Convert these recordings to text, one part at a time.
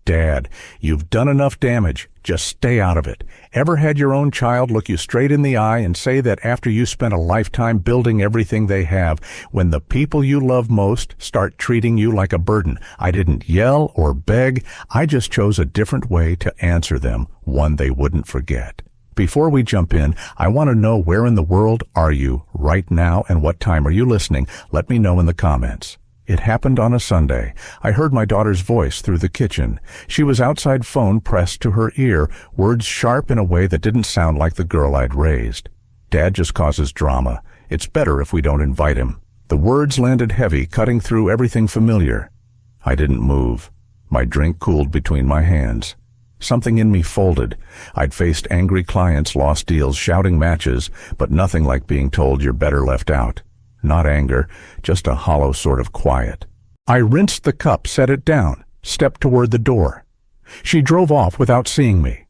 Dad, you've done enough damage. Just stay out of it. Ever had your own child look you straight in the eye and say that after you spent a lifetime building everything they have, when the people you love most start treating you like a burden? I didn't yell or beg. I just chose a different way to answer them, one they wouldn't forget. Before we jump in, I want to know, where in the world are you right now and what time are you listening? Let me know in the comments. It happened on a Sunday. I heard my daughter's voice through the kitchen. She was outside, phone pressed to her ear, words sharp in a way that didn't sound like the girl I'd raised. Dad just causes drama. It's better if we don't invite him. The words landed heavy, cutting through everything familiar. I didn't move. My drink cooled between my hands. Something in me folded. I'd faced angry clients, lost deals, shouting matches, but nothing like being told you're better left out. Not anger, just a hollow sort of quiet. I rinsed the cup, set it down, stepped toward the door. She drove off without seeing me.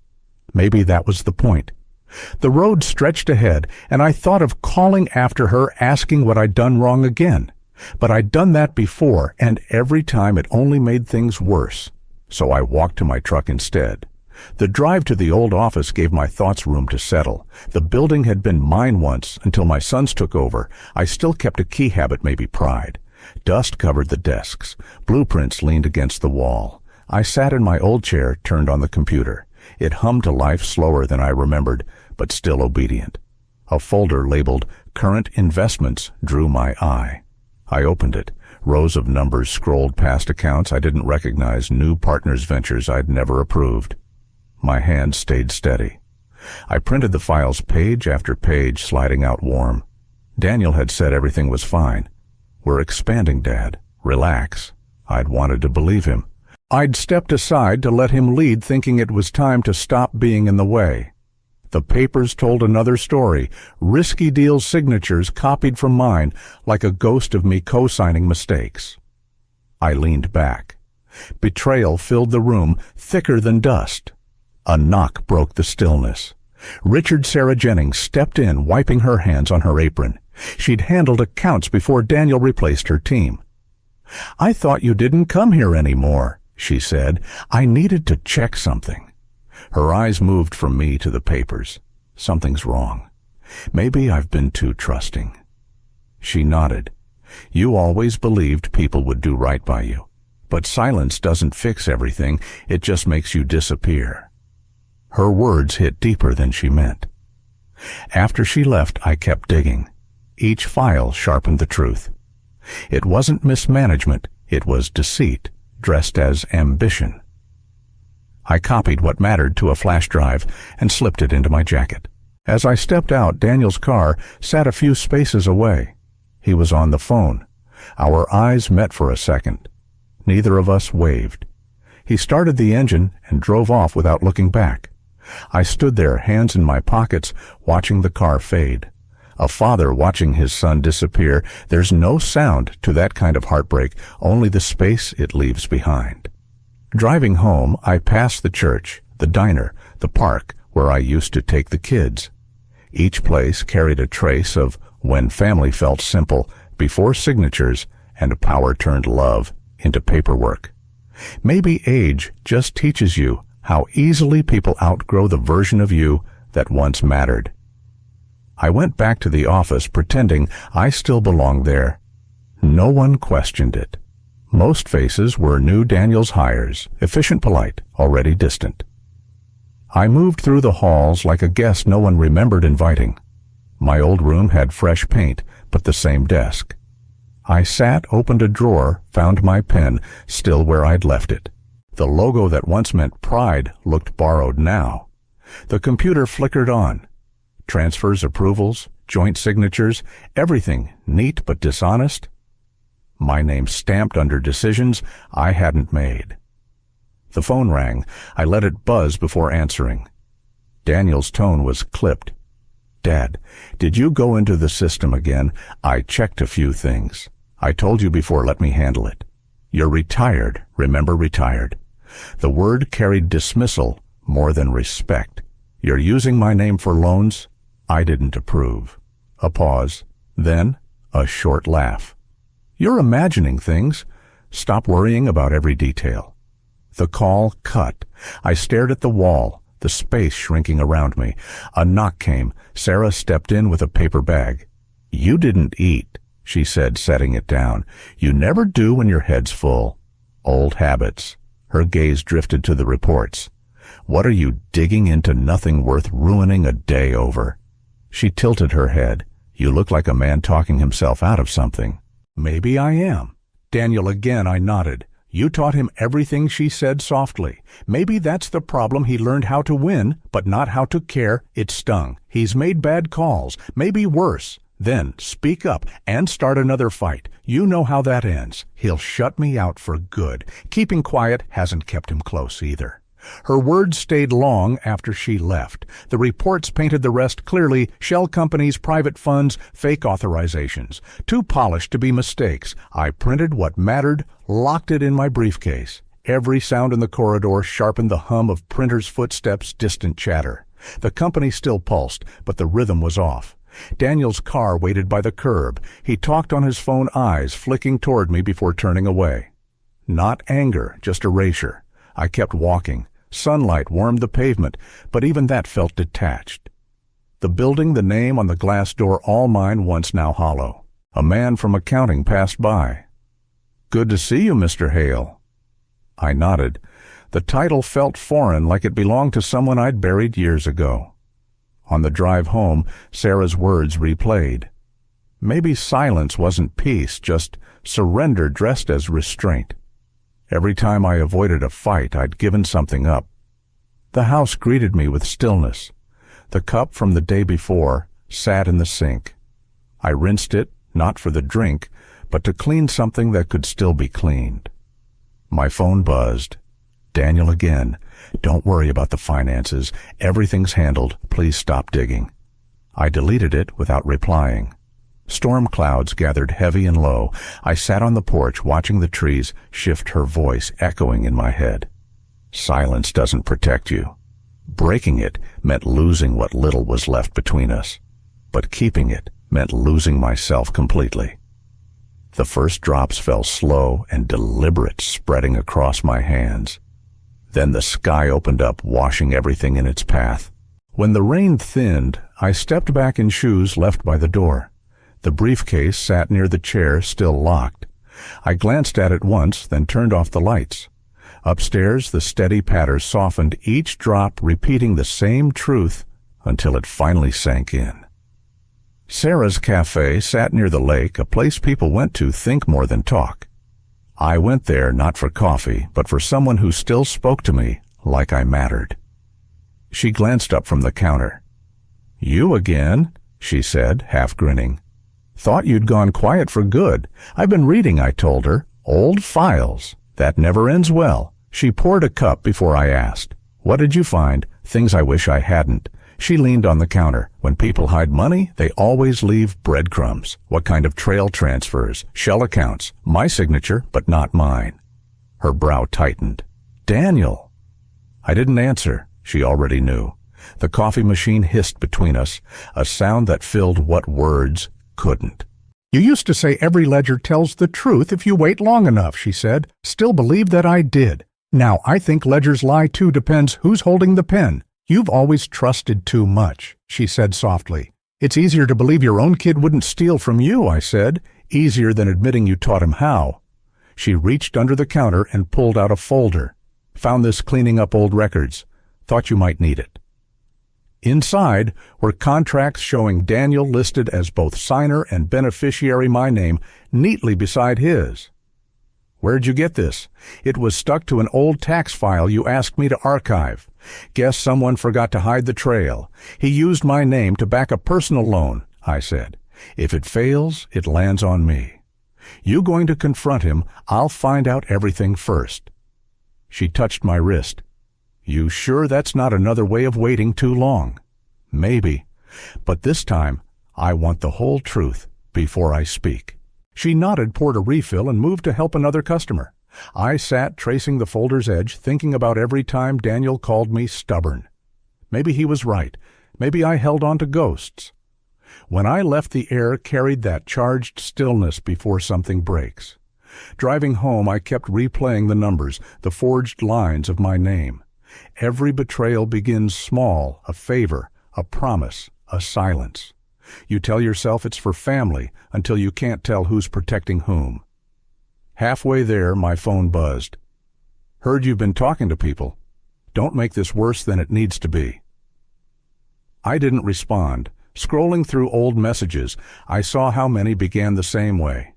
Maybe that was the point. The road stretched ahead, and I thought of calling after her, asking what I'd done wrong again. But I'd done that before, and every time it only made things worse. So I walked to my truck instead. The drive to the old office gave my thoughts room to settle. The building had been mine once, until my sons took over. I still kept a key habit, maybe pride. Dust covered the desks. Blueprints leaned against the wall. I sat in my old chair, turned on the computer. It hummed to life, slower than I remembered, but still obedient. A folder labeled Current Investments drew my eye. I opened it. Rows of numbers scrolled past accounts I didn't recognize, new partners' ventures I'd never approved. My hand stayed steady. I printed the files page after page, sliding out warm. Daniel had said everything was fine. We're expanding, Dad. Relax. I'd wanted to believe him. I'd stepped aside to let him lead, thinking it was time to stop being in the way. The papers told another story, risky deal signatures copied from mine, like a ghost of me co-signing mistakes. I leaned back. Betrayal filled the room, thicker than dust. A knock broke the stillness. Richard Sarah Jennings stepped in, wiping her hands on her apron. She'd handled accounts before Daniel replaced her team. "I thought you didn't come here anymore," she said. "I needed to check something." Her eyes moved from me to the papers. Something's wrong. Maybe I've been too trusting. She nodded. "You always believed people would do right by you. But silence doesn't fix everything. It just makes you disappear." Her words hit deeper than she meant. After she left, I kept digging. Each file sharpened the truth. It wasn't mismanagement, it was deceit, dressed as ambition. I copied what mattered to a flash drive and slipped it into my jacket. As I stepped out, Daniel's car sat a few spaces away. He was on the phone. Our eyes met for a second. Neither of us waved. He started the engine and drove off without looking back. I stood there, hands in my pockets, watching the car fade. A father watching his son disappear. There's no sound to that kind of heartbreak, only the space it leaves behind. Driving home, I passed the church, the diner, the park where I used to take the kids. Each place carried a trace of when family felt simple, before signatures and power turned love into paperwork. Maybe age just teaches you how easily people outgrow the version of you that once mattered. I went back to the office, pretending I still belonged there. No one questioned it. Most faces were new Daniel's hires, efficient, polite, already distant. I moved through the halls like a guest no one remembered inviting. My old room had fresh paint, but the same desk. I sat, opened a drawer, found my pen, still where I'd left it. The logo that once meant pride looked borrowed now. The computer flickered on. Transfers, approvals, joint signatures, everything neat but dishonest. My name stamped under decisions I hadn't made. The phone rang. I let it buzz before answering. Daniel's tone was clipped. "Dad, did you go into the system again? I checked a few things. I told you before, let me handle it. You're retired, remember, retired." The word carried dismissal more than respect. "You're using my name for loans? I didn't approve." A pause, then a short laugh. "You're imagining things. Stop worrying about every detail." The call cut. I stared at the wall, the space shrinking around me. A knock came. Sarah stepped in with a paper bag. "You didn't eat," she said, setting it down. "You never do when your head's full." Old habits. Her gaze drifted to the reports. "What are you digging into nothing worth ruining a day over?" She tilted her head. "You look like a man talking himself out of something." "Maybe I am." "Daniel, again," I nodded. "You taught him everything," she said softly. "Maybe that's the problem. He learned how to win, but not how to care. It stung. He's made bad calls, maybe worse. Then speak up and start another fight. You know how that ends. He'll shut me out for good. Keeping quiet hasn't kept him close either." Her words stayed long after she left. The reports painted the rest clearly: shell companies, private funds, fake authorizations. Too polished to be mistakes. I printed what mattered, locked it in my briefcase. Every sound in the corridor sharpened the hum of printers' footsteps, distant chatter. The company still pulsed, but the rhythm was off. Daniel's car waited by the curb. He talked on his phone, eyes flicking toward me before turning away. Not anger, just erasure. I kept walking. Sunlight warmed the pavement, but even that felt detached. The building, the name on the glass door, all mine, once now hollow. A man from accounting passed by. "Good to see you, Mr. Hale." I nodded. The title felt foreign, like it belonged to someone I'd buried years ago. On the drive home, Sarah's words replayed. Maybe silence wasn't peace, just surrender dressed as restraint. Every time I avoided a fight, I'd given something up. The house greeted me with stillness. The cup from the day before sat in the sink. I rinsed it, not for the drink, but to clean something that could still be cleaned. My phone buzzed. "Daniel again. Don't worry about the finances. Everything's handled. Please stop digging." I deleted it without replying. Storm clouds gathered heavy and low. I sat on the porch watching the trees shift, her voice echoing in my head. "Silence doesn't protect you." Breaking it meant losing what little was left between us. But keeping it meant losing myself completely. The first drops fell slow and deliberate, spreading across my hands. Then the sky opened up, washing everything in its path. When the rain thinned, I stepped back in shoes left by the door. The briefcase sat near the chair, still locked. I glanced at it once, then turned off the lights. Upstairs, the steady patter softened, each drop repeating the same truth until it finally sank in. Sarah's cafe sat near the lake, a place people went to think more than talk. I went there not for coffee, but for someone who still spoke to me like I mattered. She glanced up from the counter. "You again?" she said, half grinning. "Thought you'd gone quiet for good. I've been reading," I told her. "Old files. That never ends well." She poured a cup before I asked. "What did you find?" "Things I wish I hadn't." She leaned on the counter. "When people hide money, they always leave breadcrumbs." "What kind of trail transfers?" "Shell accounts. My signature, but not mine." Her brow tightened. "Daniel." I didn't answer. She already knew. The coffee machine hissed between us, a sound that filled what words couldn't. "You used to say every ledger tells the truth if you wait long enough," she said. "Still believe that I did. Now I think ledgers lie too, depends who's holding the pen." "You've always trusted too much," she said softly. "It's easier to believe your own kid wouldn't steal from you," I said. "Easier than admitting you taught him how." She reached under the counter and pulled out a folder. "Found this cleaning up old records. Thought you might need it." Inside were contracts showing Daniel listed as both signer and beneficiary, my name neatly beside his. "Where'd you get this?" "It was stuck to an old tax file you asked me to archive. Guess someone forgot to hide the trail. He used my name to back a personal loan," I said. "If it fails, it lands on me. You going to confront him, I'll find out everything first." She touched my wrist. "You sure that's not another way of waiting too long?" "Maybe. But this time, I want the whole truth before I speak." She nodded, poured a refill, and moved to help another customer. I sat tracing the folder's edge, thinking about every time Daniel called me stubborn. Maybe he was right. Maybe I held on to ghosts. When I left, the air carried that charged stillness before something breaks. Driving home, I kept replaying the numbers, the forged lines of my name. Every betrayal begins small, a favor, a promise, a silence. You tell yourself it's for family until you can't tell who's protecting whom. Halfway there, my phone buzzed. Heard you've been talking to people. Don't make this worse than it needs to be. I didn't respond. Scrolling through old messages, I saw how many began the same way.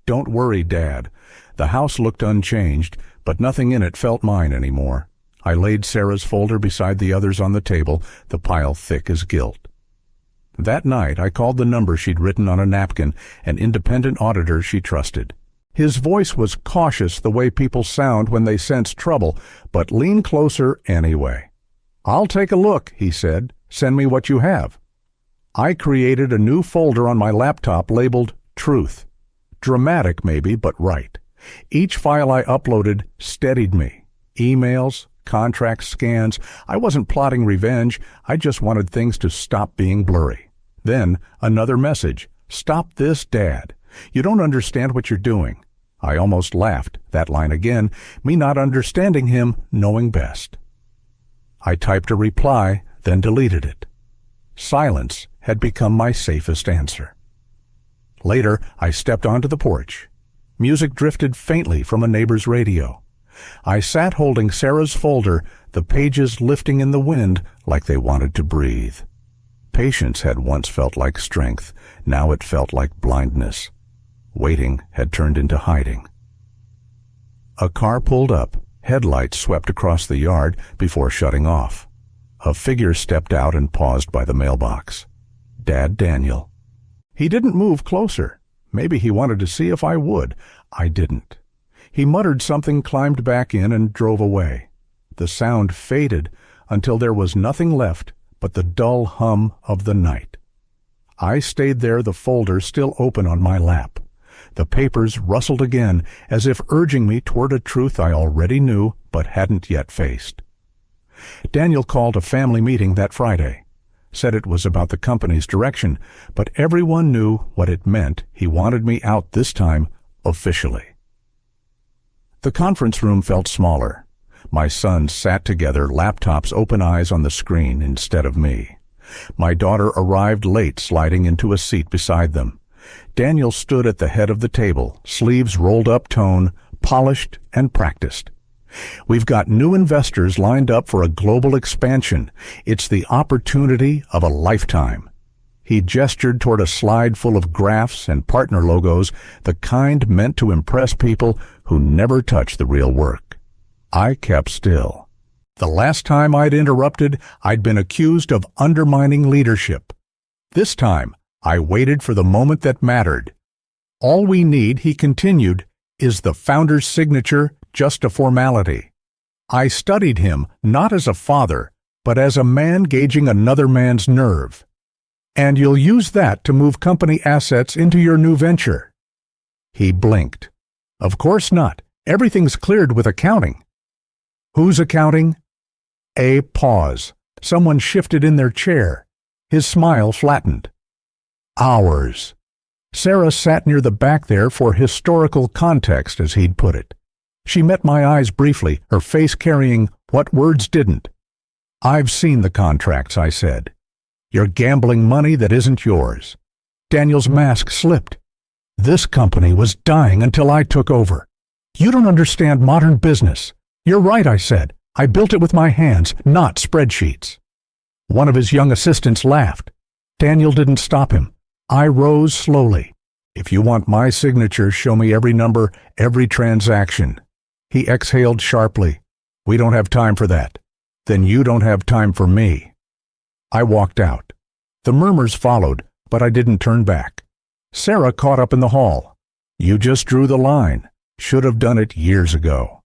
Don't worry, Dad. The house looked unchanged, but nothing in it felt mine anymore. I laid Sarah's folder beside the others on the table, the pile thick as guilt. That night, I called the number she'd written on a napkin, an independent auditor she trusted. His voice was cautious the way people sound when they sense trouble, but lean closer anyway. I'll take a look, he said. Send me what you have. I created a new folder on my laptop labeled Truth. Dramatic maybe, but right. Each file I uploaded steadied me. Emails, contract scans. I wasn't plotting revenge. I just wanted things to stop being blurry. Then another message. Stop this, Dad. You don't understand what you're doing. I almost laughed, that line again, me not understanding him, knowing best. I typed a reply, then deleted it. Silence had become my safest answer. Later, I stepped onto the porch. Music drifted faintly from a neighbor's radio. I sat holding Sarah's folder, the pages lifting in the wind like they wanted to breathe. Patience had once felt like strength. Now it felt like blindness. Waiting had turned into hiding. A car pulled up. Headlights swept across the yard before shutting off. A figure stepped out and paused by the mailbox. Dad Daniel. He didn't move closer. Maybe he wanted to see if I would. I didn't. He muttered something, climbed back in, and drove away. The sound faded until there was nothing left but the dull hum of the night. I stayed there, the folder still open on my lap. The papers rustled again, as if urging me toward a truth I already knew but hadn't yet faced. Daniel called a family meeting that Friday. Said it was about the company's direction, but everyone knew what it meant. He wanted me out this time, officially. The conference room felt smaller. My sons sat together, laptops open, eyes on the screen instead of me. My daughter arrived late, sliding into a seat beside them. Daniel stood at the head of the table, sleeves rolled up, tone, polished and practiced. We've got new investors lined up for a global expansion. It's the opportunity of a lifetime. He gestured toward a slide full of graphs and partner logos, the kind meant to impress people who never touch the real work. I kept still. The last time I'd interrupted, I'd been accused of undermining leadership. This time, I waited for the moment that mattered. All we need, he continued, is the founder's signature, just a formality. I studied him not as a father, but as a man gauging another man's nerve. And you'll use that to move company assets into your new venture. He blinked. Of course not. Everything's cleared with accounting. Whose accounting? A pause. Someone shifted in their chair. His smile flattened. Ours. Sarah sat near the back there for historical context, as he'd put it. She met my eyes briefly, her face carrying what words didn't. I've seen the contracts, I said. You're gambling money that isn't yours. Daniel's mask slipped. This company was dying until I took over. You don't understand modern business. You're right, I said. I built it with my hands, not spreadsheets. One of his young assistants laughed. Daniel didn't stop him. I rose slowly. If you want my signature, show me every number, every transaction. He exhaled sharply. We don't have time for that. Then you don't have time for me. I walked out. The murmurs followed, but I didn't turn back. Sarah caught up in the hall. You just drew the line. Should have done it years ago.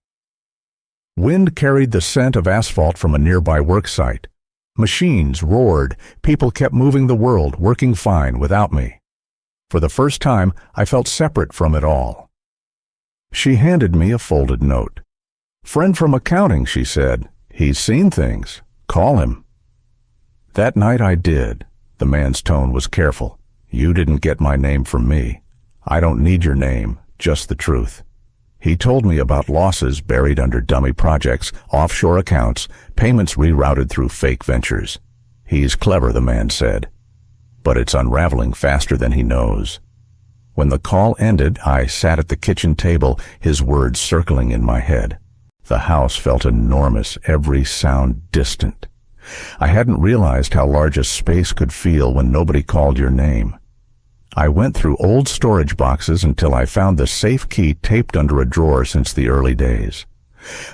Wind carried the scent of asphalt from a nearby work site. Machines roared. People kept moving the world, working fine without me. For the first time, I felt separate from it all. She handed me a folded note. Friend from accounting, she said. He's seen things. Call him. That night I did. The man's tone was careful. You didn't get my name from me. I don't need your name, just the truth. He told me about losses buried under dummy projects, offshore accounts, payments rerouted through fake ventures. He's clever, the man said, but it's unraveling faster than he knows. When the call ended, I sat at the kitchen table, his words circling in my head. The house felt enormous, every sound distant. I hadn't realized how large a space could feel when nobody called your name. I went through old storage boxes until I found the safe key taped under a drawer since the early days.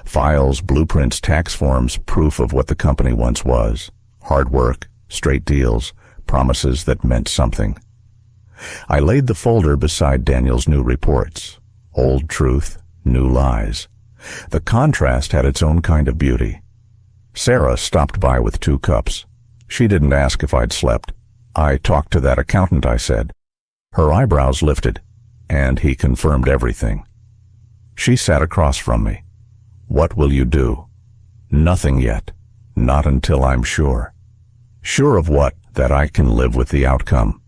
Files, blueprints, tax forms, proof of what the company once was. Hard work, straight deals, promises that meant something. I laid the folder beside Daniel's new reports. Old truth, new lies. The contrast had its own kind of beauty. Sarah stopped by with 2 cups. She didn't ask if I'd slept. I talked to that accountant, I said. Her eyebrows lifted, and he confirmed everything. She sat across from me. What will you do? Nothing yet. Not until I'm sure. Sure of what? That I can live with the outcome.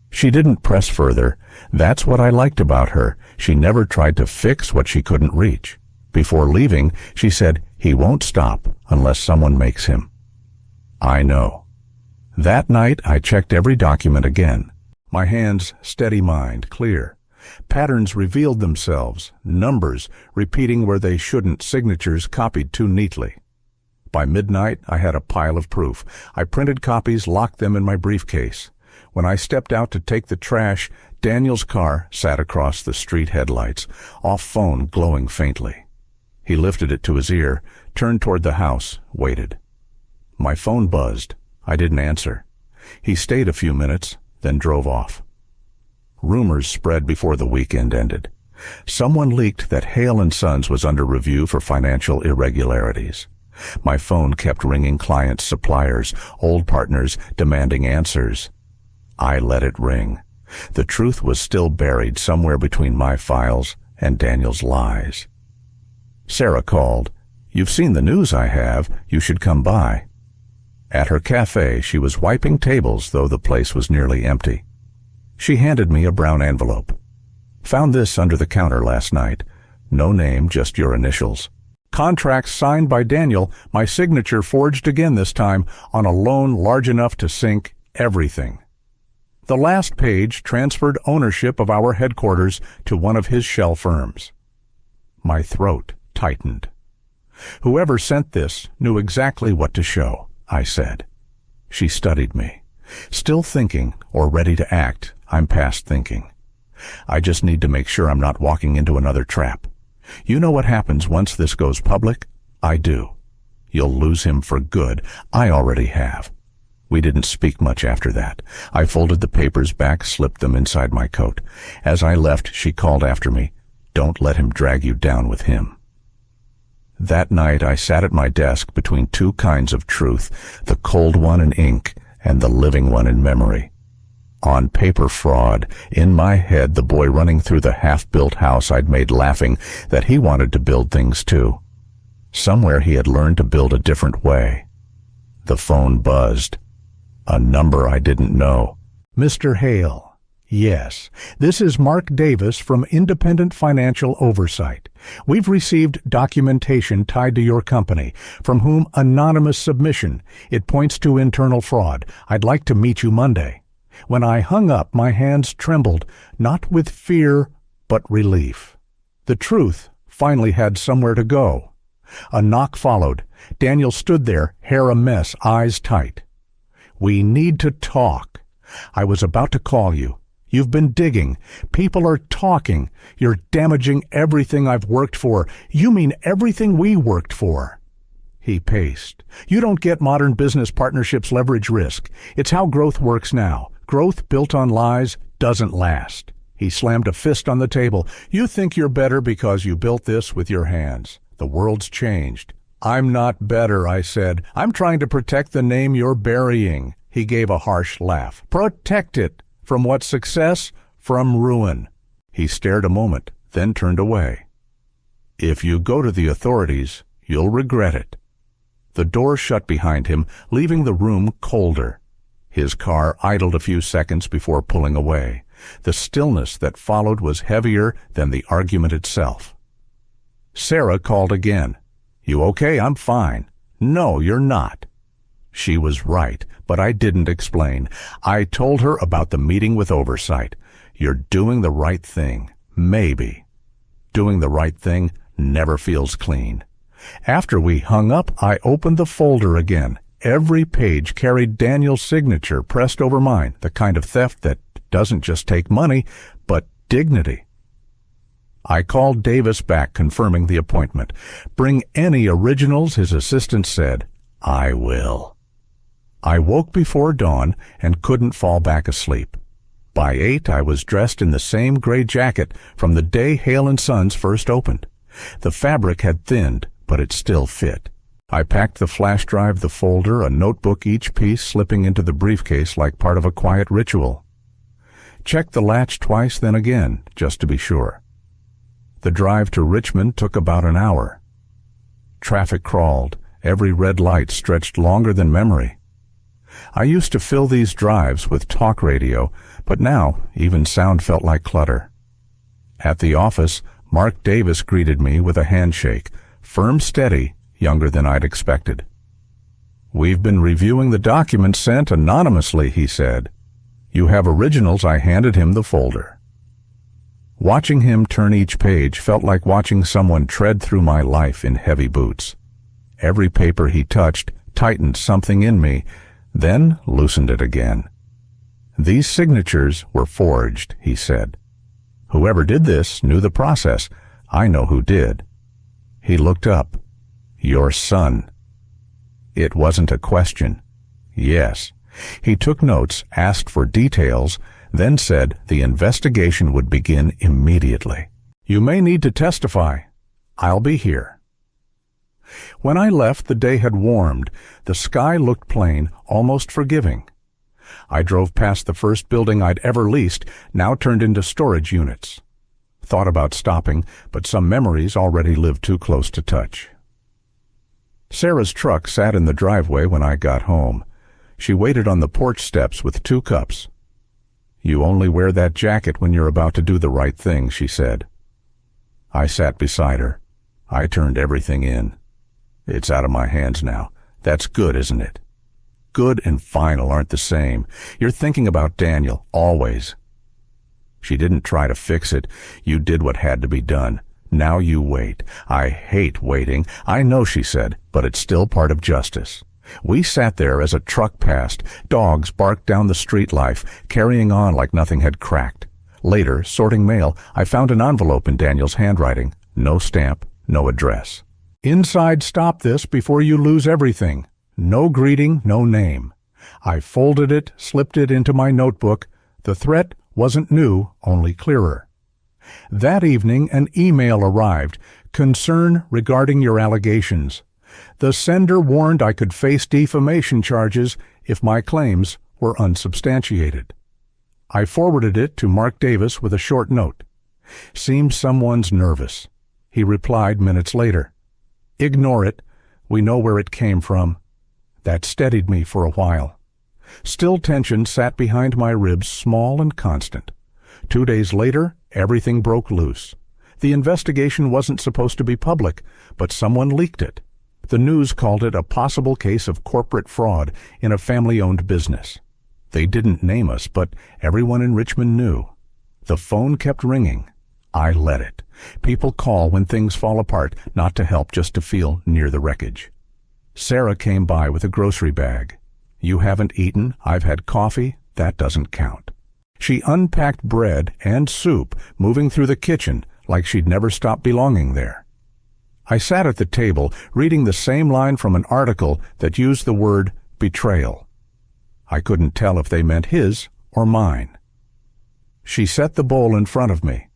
She didn't press further. That's what I liked about her. She never tried to fix what she couldn't reach. Before leaving, she said, he won't stop unless someone makes him. I know. That night, I checked every document again. My hands, steady, mind, clear. Patterns revealed themselves, numbers repeating where they shouldn't, signatures copied too neatly. By midnight, I had a pile of proof. I printed copies, locked them in my briefcase. When I stepped out to take the trash, Daniel's car sat across the street headlights, off phone glowing faintly. He lifted it to his ear, turned toward the house, waited. My phone buzzed. I didn't answer. He stayed a few minutes, then drove off. Rumors spread before the weekend ended. Someone leaked that Hale & Sons was under review for financial irregularities. My phone kept ringing clients, suppliers, old partners, demanding answers. I let it ring. The truth was still buried somewhere between my files and Daniel's lies. Sarah called. You've seen the news I have. You should come by. At her cafe, she was wiping tables, though the place was nearly empty. She handed me a brown envelope. Found this under the counter last night. No name, just your initials. Contracts signed by Daniel, my signature forged again this time, on a loan large enough to sink everything. The last page transferred ownership of our headquarters to one of his shell firms. My throat tightened. Whoever sent this knew exactly what to show, I said. She studied me. Still thinking, or ready to act, I'm past thinking. I just need to make sure I'm not walking into another trap. You know what happens once this goes public? I do. You'll lose him for good. I already have. We didn't speak much after that. I folded the papers back, slipped them inside my coat. As I left, she called after me, "Don't let him drag you down with him." That night, I sat at my desk between 2 kinds of truth, the cold one in ink and the living one in memory. On paper fraud, in my head the boy running through the half-built house I'd made laughing that he wanted to build things too. Somewhere he had learned to build a different way. The phone buzzed. A number I didn't know. Mr. Hale. Yes, this is Mark Davis from Independent Financial Oversight. We've received documentation tied to your company, from whom anonymous submission. It points to internal fraud. I'd like to meet you Monday. When I hung up, my hands trembled, not with fear, but relief. The truth finally had somewhere to go. A knock followed. Daniel stood there, hair a mess, eyes tight. We need to talk. I was about to call you. You've been digging. People are talking. You're damaging everything I've worked for. You mean everything we worked for. He paced. You don't get modern business partnerships leverage risk. It's how growth works now. Growth built on lies doesn't last. He slammed a fist on the table. You think you're better because you built this with your hands. The world's changed. I'm not better, I said. I'm trying to protect the name you're burying. He gave a harsh laugh. Protect it. From what success? From ruin. He stared a moment, then turned away. If you go to the authorities, you'll regret it. The door shut behind him, leaving the room colder. His car idled a few seconds before pulling away. The stillness that followed was heavier than the argument itself. Sarah called again. "You okay? I'm fine." "No, you're not." She was right, but I didn't explain. I told her about the meeting with oversight. You're doing the right thing. Maybe. Doing the right thing never feels clean. After we hung up, I opened the folder again. Every page carried Daniel's signature pressed over mine, the kind of theft that doesn't just take money, but dignity. I called Davis back, confirming the appointment. "Bring any originals," his assistant said. "I will." I woke before dawn and couldn't fall back asleep. By 8, I was dressed in the same gray jacket from the day Hale & Sons first opened. The fabric had thinned, but it still fit. I packed the flash drive, the folder, a notebook, each piece slipping into the briefcase like part of a quiet ritual. Checked the latch twice, then again, just to be sure. The drive to Richmond took about an hour. Traffic crawled. Every red light stretched longer than memory. I used to fill these drives with talk radio, but now even sound felt like clutter. At the office, Mark Davis greeted me with a handshake, firm, steady, younger than I'd expected. "We've been reviewing the documents sent anonymously," he said. "You have originals." I handed him the folder. Watching him turn each page felt like watching someone tread through my life in heavy boots. Every paper he touched tightened something in me, then loosened it again. "These signatures were forged," he said. "Whoever did this knew the process. I know who did." He looked up. "Your son." It wasn't a question. Yes. He took notes, asked for details, then said the investigation would begin immediately. "You may need to testify. I'll be here." When I left, the day had warmed. The sky looked plain, almost forgiving. I drove past the first building I'd ever leased, now turned into storage units. Thought about stopping, but some memories already lived too close to touch. Sarah's truck sat in the driveway when I got home. She waited on the porch steps with 2 cups. "You only wear that jacket when you're about to do the right thing," she said. I sat beside her. I turned everything in. "It's out of my hands now. That's good, isn't it?" Good and final aren't the same. You're thinking about Daniel, always. She didn't try to fix it. You did what had to be done. Now you wait. I hate waiting. I know, she said, but it's still part of justice. We sat there as a truck passed. Dogs barked down the street life, carrying on like nothing had cracked. Later, sorting mail, I found an envelope in Daniel's handwriting. No stamp, no address. "Inside, stop this before you lose everything. No greeting, no name." I folded it, slipped it into my notebook. The threat wasn't new, only clearer. That evening, an email arrived. "Concern regarding your allegations." The sender warned I could face defamation charges if my claims were unsubstantiated. I forwarded it to Mark Davis with a short note. "Seems someone's nervous." He replied minutes later. "Ignore it. We know where it came from." That steadied me for a while. Still tension sat behind my ribs, small and constant. 2 days later, everything broke loose. The investigation wasn't supposed to be public, but someone leaked it. The news called it a possible case of corporate fraud in a family-owned business. They didn't name us, but everyone in Richmond knew. The phone kept ringing. I let it. People call when things fall apart, not to help, just to feel near the wreckage. Sarah came by with a grocery bag. "You haven't eaten, I've had coffee, that doesn't count." She unpacked bread and soup, moving through the kitchen like she'd never stopped belonging there. I sat at the table, reading the same line from an article that used the word betrayal. I couldn't tell if they meant his or mine. She set the bowl in front of me.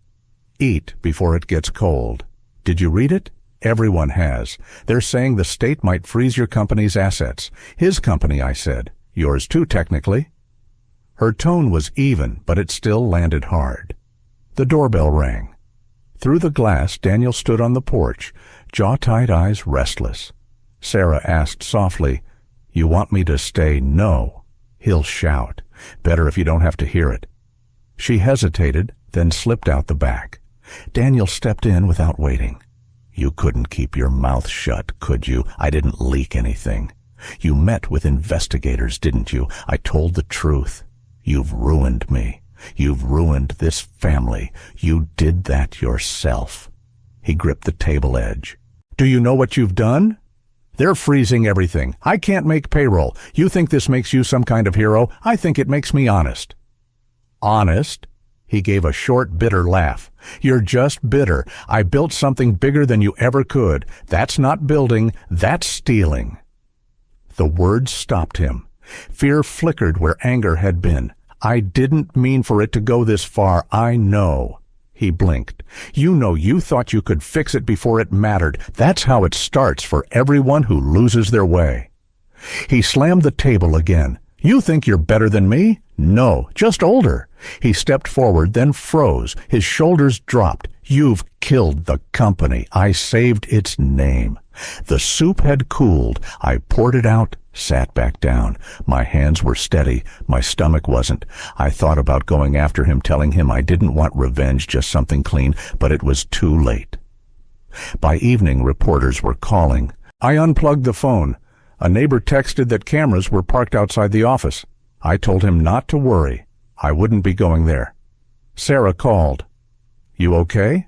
"Eat before it gets cold. Did you read it? Everyone has. They're saying the state might freeze your company's assets." "His company," I said. "Yours too, technically." Her tone was even, but it still landed hard. The doorbell rang. Through the glass, Daniel stood on the porch, jaw-tight eyes restless. Sarah asked softly, "You want me to stay?" "No." "He'll shout. Better if you don't have to hear it." She hesitated, then slipped out the back. Daniel stepped in without waiting. You couldn't keep your mouth shut, could you? I didn't leak anything. You met with investigators, didn't you? I told the truth. You've ruined me. You've ruined this family. You did that yourself. He gripped the table edge. Do you know what you've done? They're freezing everything. I can't make payroll. You think this makes you some kind of hero? I think it makes me honest. Honest? He gave a short, bitter laugh. You're just bitter. I built something bigger than you ever could. That's not building, that's stealing. The words stopped him. Fear flickered where anger had been. I didn't mean for it to go this far, I know. He blinked. You know you thought you could fix it before it mattered. That's how it starts for everyone who loses their way. He slammed the table again. You think you're better than me? No, just older. He stepped forward, then froze. His shoulders dropped. You've killed the company. I saved its name. The soup had cooled. I poured it out, sat back down. My hands were steady. My stomach wasn't. I thought about going after him, telling him I didn't want revenge, just something clean, but it was too late. By evening, reporters were calling. I unplugged the phone. A neighbor texted that cameras were parked outside the office. I told him not to worry. I wouldn't be going there. Sarah called. You okay?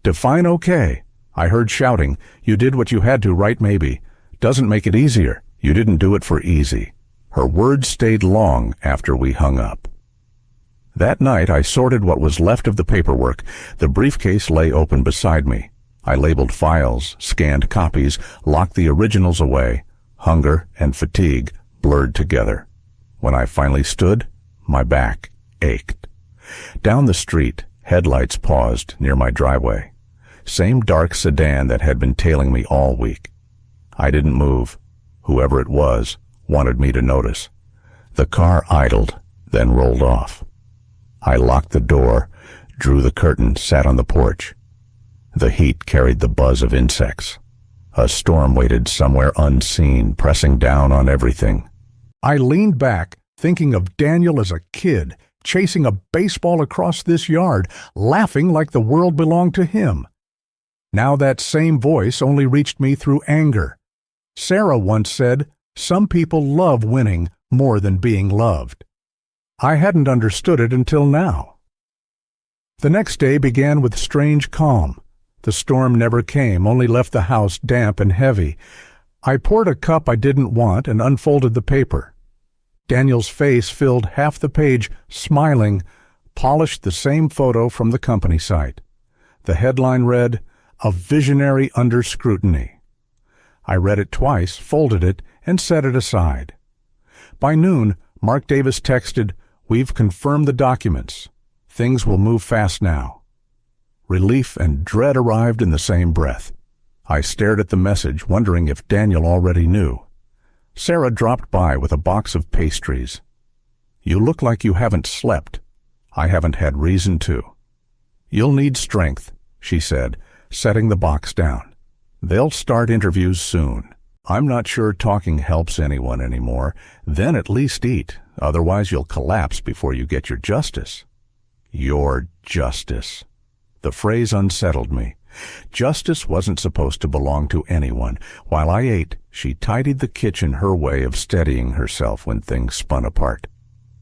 Define okay. I heard shouting. You did what you had to, right? Maybe. Doesn't make it easier. You didn't do it for easy. Her words stayed long after we hung up. That night I sorted what was left of the paperwork. The briefcase lay open beside me. I labeled files, scanned copies, locked the originals away. Hunger and fatigue blurred together. When I finally stood, my back ached. Down the street, headlights paused near my driveway. Same dark sedan that had been tailing me all week. I didn't move. Whoever it was wanted me to notice. The car idled, then rolled off. I locked the door, drew the curtain, sat on the porch. The heat carried the buzz of insects. A storm waited somewhere unseen, pressing down on everything. I leaned back, thinking of Daniel as a kid, chasing a baseball across this yard, laughing like the world belonged to him. Now that same voice only reached me through anger. Sarah once said, "Some people love winning more than being loved." I hadn't understood it until now. The next day began with strange calm. The storm never came, only left the house damp and heavy. I poured a cup I didn't want and unfolded the paper. Daniel's face filled half the page, smiling, polished the same photo from the company site. The headline read, "A Visionary Under Scrutiny." I read it twice, folded it, and set it aside. By noon, Mark Davis texted, "We've confirmed the documents. Things will move fast now." Relief and dread arrived in the same breath. I stared at the message, wondering if Daniel already knew. Sarah dropped by with a box of pastries. "You look like you haven't slept." "I haven't had reason to." "You'll need strength," she said, setting the box down. "They'll start interviews soon. I'm not sure talking helps anyone anymore. Then at least eat, otherwise you'll collapse before you get your justice." Your justice. The phrase unsettled me. Justice wasn't supposed to belong to anyone. While I ate, she tidied the kitchen, her way of steadying herself when things spun apart.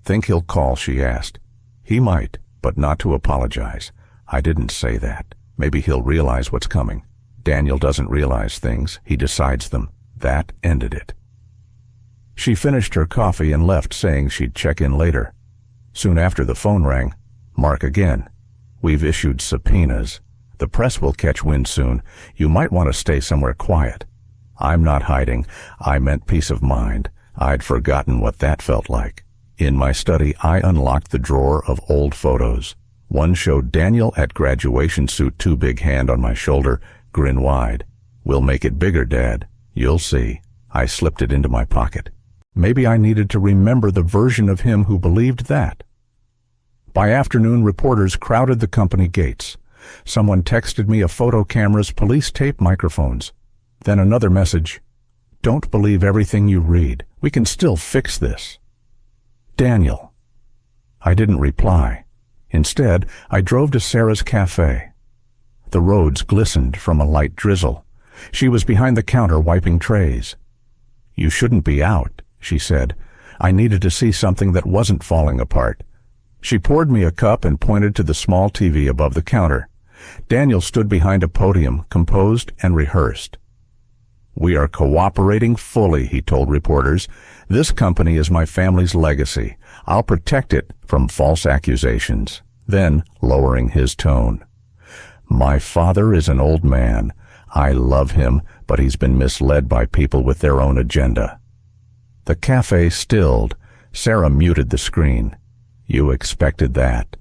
"Think he'll call?" she asked. "He might, but not to apologize." I didn't say that. Maybe he'll realize what's coming. Daniel doesn't realize things. He decides them. That ended it. She finished her coffee and left, saying she'd check in later. Soon after, the phone rang. Mark again. "We've issued subpoenas. The press will catch wind soon. You might want to stay somewhere quiet." I'm not hiding. I meant peace of mind. I'd forgotten what that felt like. In my study, I unlocked the drawer of old photos. One showed Daniel at graduation suit, too big, hand on my shoulder, grin wide. "We'll make it bigger, Dad. You'll see." I slipped it into my pocket. Maybe I needed to remember the version of him who believed that. By afternoon, reporters crowded the company gates. Someone texted me of photo cameras, police tape, microphones. Then another message. "Don't believe everything you read. We can still fix this. Daniel." I didn't reply. Instead, I drove to Sarah's cafe. The roads glistened from a light drizzle. She was behind the counter wiping trays. "You shouldn't be out," she said. I needed to see something that wasn't falling apart. She poured me a cup and pointed to the small TV above the counter. Daniel stood behind a podium, composed and rehearsed. "We are cooperating fully," he told reporters. "This company is my family's legacy. I'll protect it from false accusations." Then, lowering his tone, "My father is an old man. I love him, but he's been misled by people with their own agenda." The cafe stilled. Sarah muted the screen. "You expected that."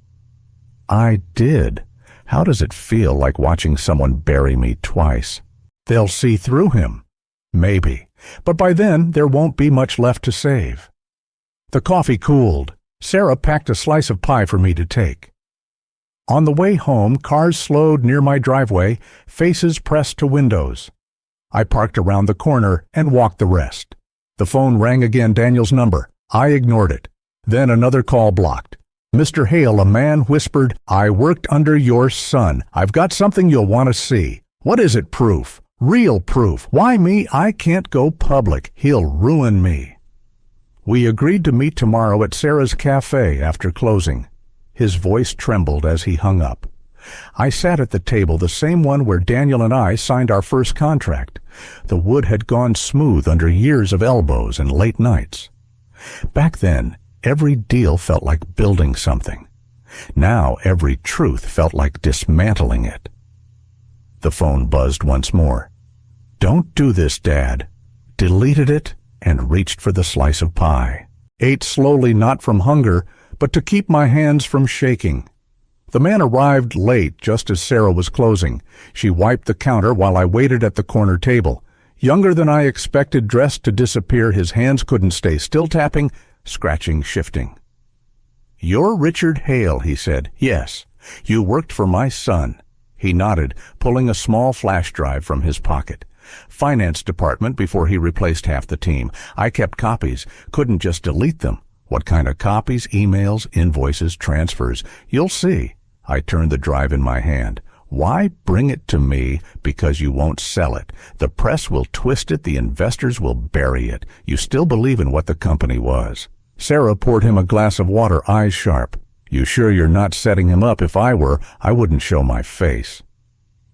"I did. How does it feel like watching someone bury me twice?" "They'll see through him." "Maybe. But by then, there won't be much left to save." The coffee cooled. Sarah packed a slice of pie for me to take. On the way home, cars slowed near my driveway, faces pressed to windows. I parked around the corner and walked the rest. The phone rang again, Daniel's number. I ignored it. Then another call blocked. "Mr. Hale," a man whispered, "I worked under your son. I've got something you'll want to see." "What is it?" "Proof. Real proof." "Why me? I can't go public. He'll ruin me." We agreed to meet tomorrow at Sarah's cafe after closing. His voice trembled as he hung up. I sat at the table, the same one where Daniel and I signed our first contract. The wood had gone smooth under years of elbows and late nights. Back then, every deal felt like building something. Now every truth felt like dismantling it. The phone buzzed once more. "Don't do this, Dad." Deleted it and reached for the slice of pie. Ate slowly, not from hunger, but to keep my hands from shaking. The man arrived late, just as Sarah was closing. She wiped the counter while I waited at the corner table. Younger than I expected, dressed to disappear, his hands couldn't stay still, tapping, scratching, shifting. "You're Richard Hale," he said. "Yes. You worked for my son." He nodded, pulling a small flash drive from his pocket. "Finance department before he replaced half the team. I kept copies, couldn't just delete them. What kind of copies? Emails, invoices, transfers. You'll see." I turned the drive in my hand. "Why bring it to me? Because you won't sell it. The press will twist it, the investors will bury it. You still believe in what the company was." Sarah poured him a glass of water, eyes sharp. "You sure you're not setting him up? If I were, I wouldn't show my face."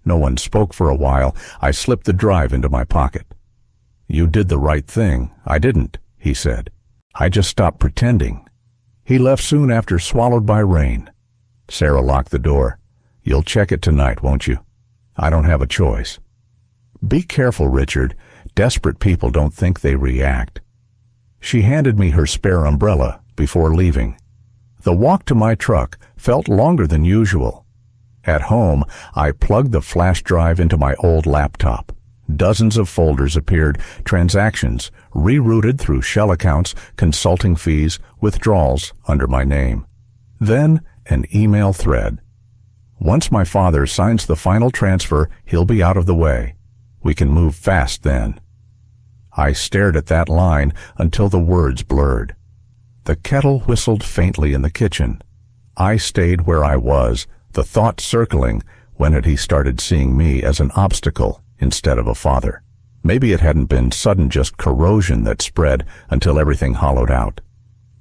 No one spoke for a while. I slipped the drive into my pocket. "You did the right thing." "I didn't," he said. "I just stopped pretending." He left soon after, swallowed by rain. Sarah locked the door. "You'll check it tonight, won't you?" "I don't have a choice." "Be careful, Richard. Desperate people don't think they react." She handed me her spare umbrella before leaving. The walk to my truck felt longer than usual. At home, I plugged the flash drive into my old laptop. Dozens of folders appeared, transactions, rerouted through shell accounts, consulting fees, withdrawals under my name. Then an email thread. "Once my father signs the final transfer, he'll be out of the way. We can move fast then." I stared at that line until the words blurred. The kettle whistled faintly in the kitchen. I stayed where I was, the thought circling, when had he started seeing me as an obstacle instead of a father? Maybe it hadn't been sudden, just corrosion that spread until everything hollowed out.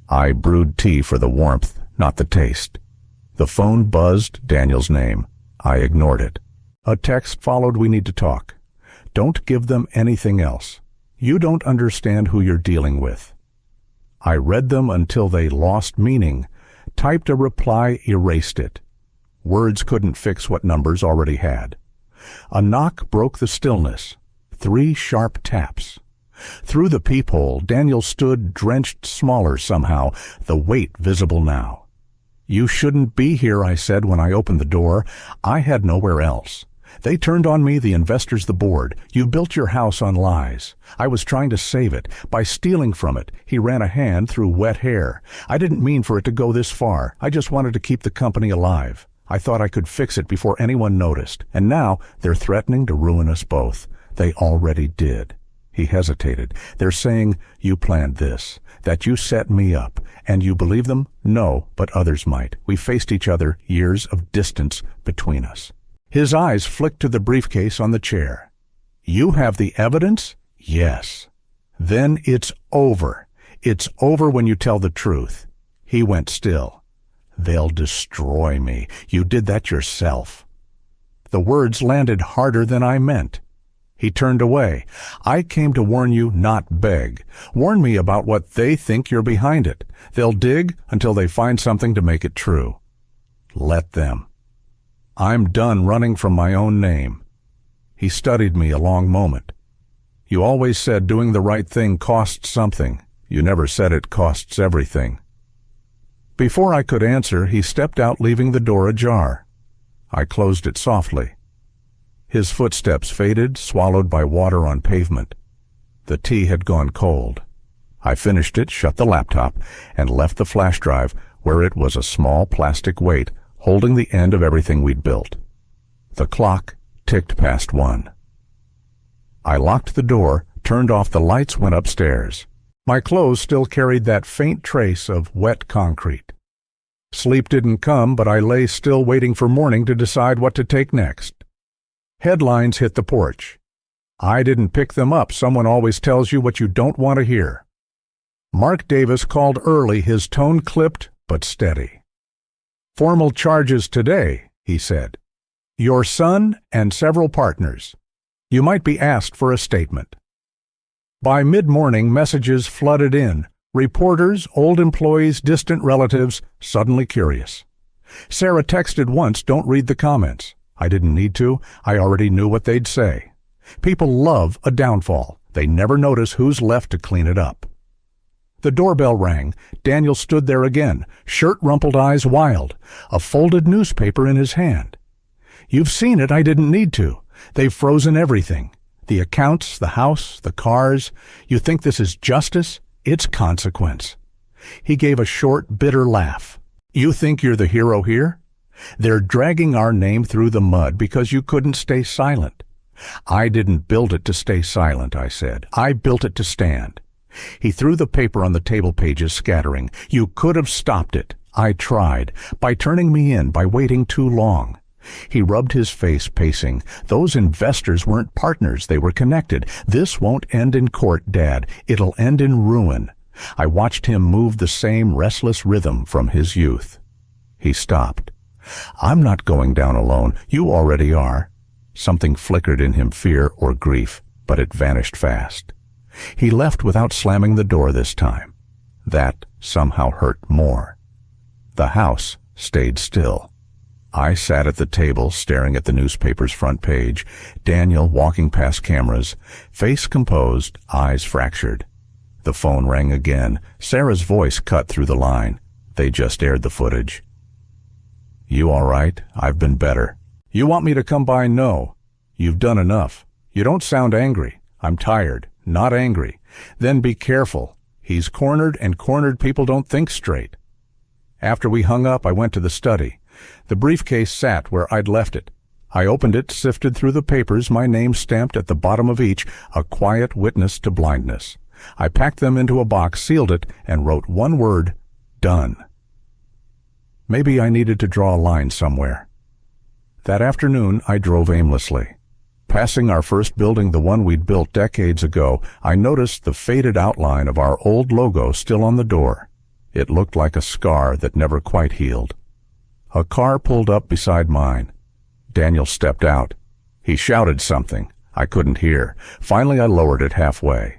I brewed tea for the warmth, not the taste. The phone buzzed, Daniel's name. I ignored it. A text followed, "We need to talk. Don't give them anything else. You don't understand who you're dealing with." I read them until they lost meaning, typed a reply, erased it. Words couldn't fix what numbers already had. A knock broke the stillness. 3 sharp taps. Through the peephole, Daniel stood, drenched smaller somehow, the weight visible now. "You shouldn't be here," I said when I opened the door. "I had nowhere else. They turned on me, the investors, the board. You built your house on lies. I was trying to save it. By stealing from it," he ran a hand through wet hair. "I didn't mean for it to go this far. I just wanted to keep the company alive. I thought I could fix it before anyone noticed. And now they're threatening to ruin us both. They already did." He hesitated. "They're saying you planned this, that you set me up. And you believe them?" "No, but others might. We faced each other, years of distance between us." His eyes flicked to the briefcase on the chair. "You have the evidence?" "Yes." "Then it's over. It's over when you tell the truth." He went still. "They'll destroy me. You did that yourself." The words landed harder than I meant. He turned away. "I came to warn you, not beg. Warn me about what they think you're behind it. They'll dig until they find something to make it true. Let them. I'm done running from my own name." He studied me a long moment. "You always said doing the right thing costs something. You never said it costs everything." Before I could answer, he stepped out, leaving the door ajar. I closed it softly. His footsteps faded, swallowed by water on pavement. The tea had gone cold. I finished it, shut the laptop, and left the flash drive where it was a small plastic weight holding the end of everything we'd built. The clock ticked past 1. I locked the door, turned off the lights, went upstairs. My clothes still carried that faint trace of wet concrete. Sleep didn't come, but I lay still, waiting for morning to decide what to take next. Headlines hit the porch. I didn't pick them up. Someone always tells you what you don't want to hear. Mark Davis called early, his tone clipped but steady. "Formal charges today," he said. "Your son and several partners. You might be asked for a statement." By mid-morning, messages flooded in. Reporters, old employees, distant relatives, suddenly curious. Sarah texted once, "Don't read the comments." I didn't need to. I already knew what they'd say. People love a downfall. They never notice who's left to clean it up. The doorbell rang. Daniel stood there again, shirt rumpled, eyes wild, a folded newspaper in his hand. "You've seen it. I didn't need to. They've frozen everything. The accounts, the house, the cars. You think this is justice? It's consequence." He gave a short, bitter laugh. "You think you're the hero here? They're dragging our name through the mud because you couldn't stay silent." "I didn't build it to stay silent," I said. "I built it to stand." He threw the paper on the table, pages scattering. "You could have stopped it. I tried. By turning me in, by waiting too long." He rubbed his face, pacing. "Those investors weren't partners. They were connected. This won't end in court, Dad. It'll end in ruin." I watched him move the same restless rhythm from his youth. He stopped. "I'm not going down alone. You already are." Something flickered in him, fear or grief, but it vanished fast. He left without slamming the door this time. That somehow hurt more. The house stayed still. I sat at the table, staring at the newspaper's front page, Daniel walking past cameras, face composed, eyes fractured. The phone rang again. Sarah's voice cut through the line. They just aired the footage. "You all right? I've been better." "You want me to come by?" "No. You've done enough. You don't sound angry." "I'm tired, not angry." "Then be careful. He's cornered, and cornered people don't think straight." After we hung up, I went to the study. The briefcase sat where I'd left it. I opened it, sifted through the papers, my name stamped at the bottom of each, a quiet witness to blindness. I packed them into a box, sealed it, and wrote one word: done. Maybe I needed to draw a line somewhere. That afternoon, I drove aimlessly. Passing our first building, the one we'd built decades ago, I noticed the faded outline of our old logo still on the door. It looked like a scar that never quite healed. A car pulled up beside mine. Daniel stepped out. He shouted something. I couldn't hear. Finally, I lowered it halfway.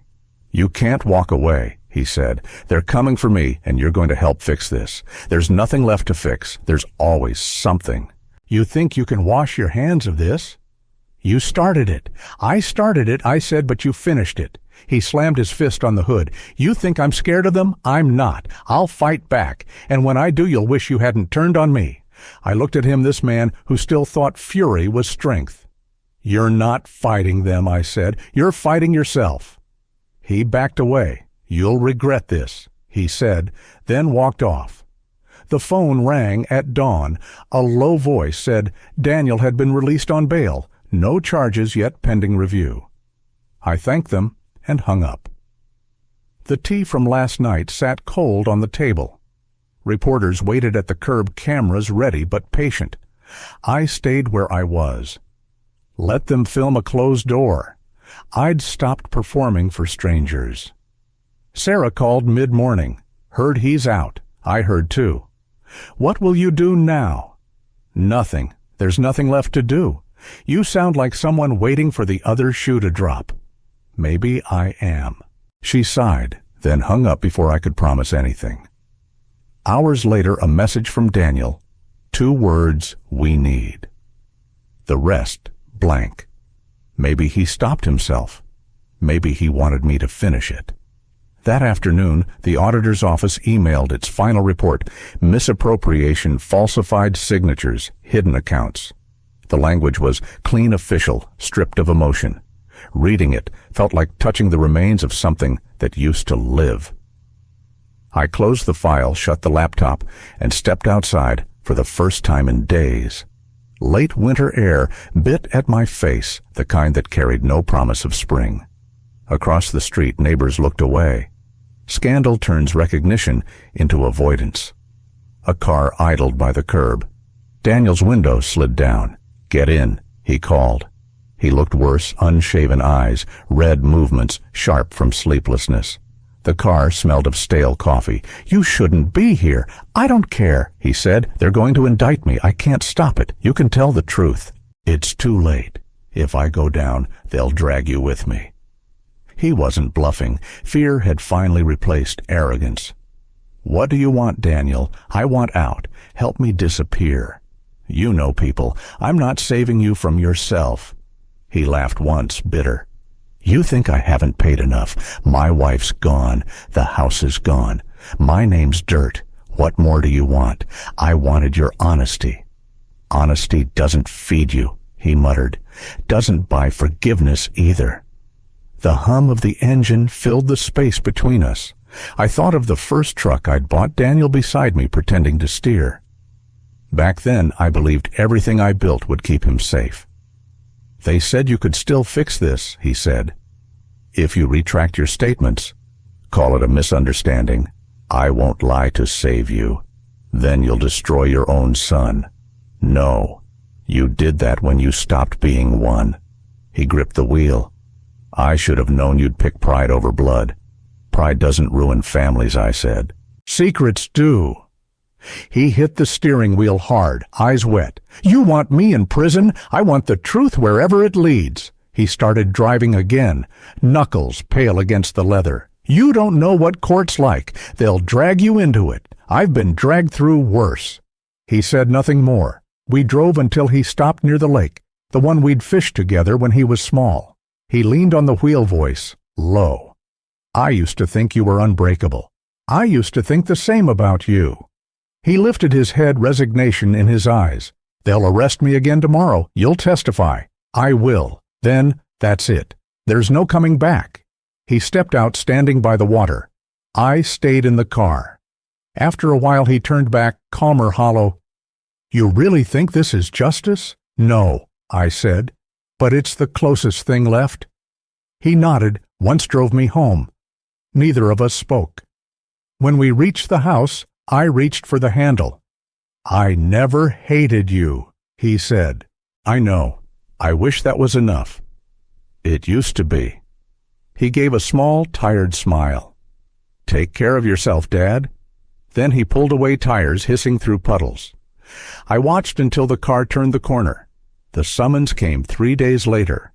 "You can't walk away," he said. "They're coming for me, and you're going to help fix this. There's nothing left to fix. There's always something." "You think you can wash your hands of this?" "You started it." "I started it," I said, "but you finished it." He slammed his fist on the hood. "You think I'm scared of them? I'm not. I'll fight back. And when I do, you'll wish you hadn't turned on me." I looked at him, this man who still thought fury was strength. "You're not fighting them," I said. "You're fighting yourself." He backed away. "You'll regret this," he said, then walked off. The phone rang at dawn. A low voice said Daniel had been released on bail. No charges yet pending review. I thanked them and hung up. The tea from last night sat cold on the table. Reporters waited at the curb, cameras ready but patient. I stayed where I was. Let them film a closed door. I'd stopped performing for strangers. Sarah called mid-morning. Heard he's out. I heard too. What will you do now? Nothing. There's nothing left to do. You sound like someone waiting for the other shoe to drop. Maybe I am. She sighed, then hung up before I could promise anything. Hours later, a message from Daniel. 2 words we need. The rest, blank. Maybe he stopped himself. Maybe he wanted me to finish it. That afternoon, the auditor's office emailed its final report: misappropriation, falsified signatures, hidden accounts. The language was clean official, stripped of emotion. Reading it felt like touching the remains of something that used to live. I closed the file, shut the laptop, and stepped outside for the first time in days. Late winter air bit at my face, the kind that carried no promise of spring. Across the street, neighbors looked away. Scandal turns recognition into avoidance. A car idled by the curb. Daniel's window slid down. "Get in," he called. He looked worse, unshaven eyes, red movements, sharp from sleeplessness. The car smelled of stale coffee. "You shouldn't be here." "I don't care," he said. "They're going to indict me. I can't stop it. You can tell the truth." "It's too late. If I go down, they'll drag you with me." He wasn't bluffing. Fear had finally replaced arrogance. "What do you want, Daniel? I want out. Help me disappear. You know people. I'm not saving you from yourself." He laughed once, bitter. "You think I haven't paid enough? My wife's gone. The house is gone. My name's dirt. What more do you want? I wanted your honesty." "Honesty doesn't feed you," he muttered. "Doesn't buy forgiveness either." The hum of the engine filled the space between us. I thought of the first truck I'd bought, Daniel beside me pretending to steer. Back then, I believed everything I built would keep him safe. "They said you could still fix this," he said. "If you retract your statements, call it a misunderstanding. I won't lie to save you. Then you'll destroy your own son. No, you did that when you stopped being one." He gripped the wheel. "I should have known you'd pick pride over blood. Pride doesn't ruin families," I said. "Secrets do." He hit the steering wheel hard, eyes wet. "You want me in prison? I want the truth wherever it leads." He started driving again, knuckles pale against the leather. "You don't know what court's like. They'll drag you into it. I've been dragged through worse." He said nothing more. We drove until he stopped near the lake, the one we'd fished together when he was small. He leaned on the wheel, voice low. "I used to think you were unbreakable. I used to think the same about you." He lifted his head, resignation in his eyes. "They'll arrest me again tomorrow. You'll testify." "I will. Then, that's it. There's no coming back." He stepped out, standing by the water. I stayed in the car. After a while he turned back, calmer, hollow. "You really think this is justice?" "No," I said. "But it's the closest thing left." He nodded, once drove me home. Neither of us spoke. When we reached the house, I reached for the handle. "I never hated you," he said. "I know. I wish that was enough." "It used to be." He gave a small, tired smile. "Take care of yourself, Dad." Then he pulled away, tires hissing through puddles. I watched until the car turned the corner. The summons came 3 days later.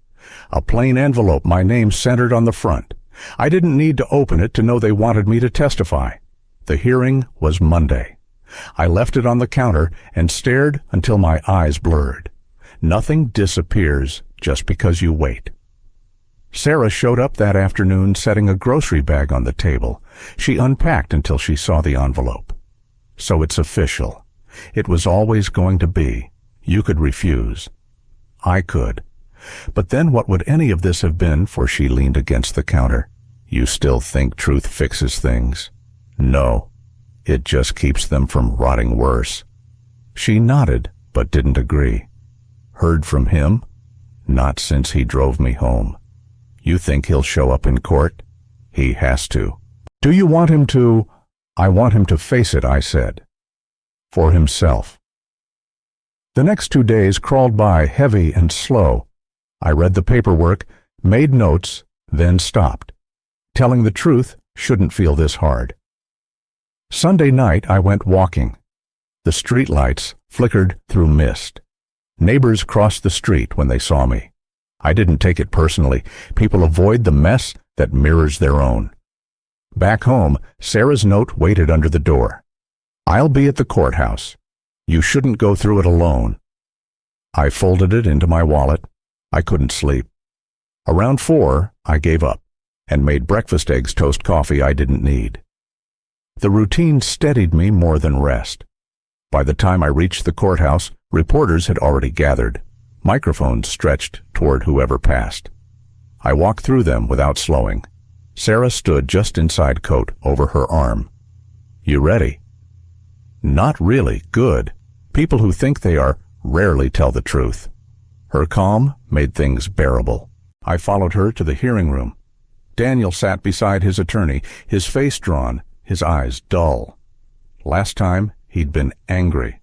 A plain envelope, my name centered on the front. I didn't need to open it to know they wanted me to testify. The hearing was Monday. I left it on the counter and stared until my eyes blurred. Nothing disappears just because you wait. Sarah showed up that afternoon, setting a grocery bag on the table. She unpacked until she saw the envelope. "So it's official. It was always going to be. You could refuse." I could. But then what would any of this have been, for she leaned against the counter? "You still think truth fixes things?" "No. It just keeps them from rotting worse." She nodded, but didn't agree. "Heard from him?" "Not since he drove me home." You think he'll show up in court? He has to. Do you want him to? I want him to face it, I said. For himself. The next 2 days crawled by heavy and slow. I read the paperwork, made notes, then stopped. Telling the truth shouldn't feel this hard. Sunday night I went walking. The streetlights flickered through mist. Neighbors crossed the street when they saw me. I didn't take it personally. People avoid the mess that mirrors their own. Back home, Sarah's note waited under the door. I'll be at the courthouse. You shouldn't go through it alone. I folded it into my wallet. I couldn't sleep. Around 4, I gave up and made breakfast eggs toast coffee I didn't need. The routine steadied me more than rest. By the time I reached the courthouse, reporters had already gathered, microphones stretched toward whoever passed. I walked through them without slowing. Sarah stood just inside coat over her arm. You ready? Not really. Good. People who think they are rarely tell the truth. Her calm made things bearable. I followed her to the hearing room. Daniel sat beside his attorney, his face drawn, his eyes dull. Last time, he'd been angry.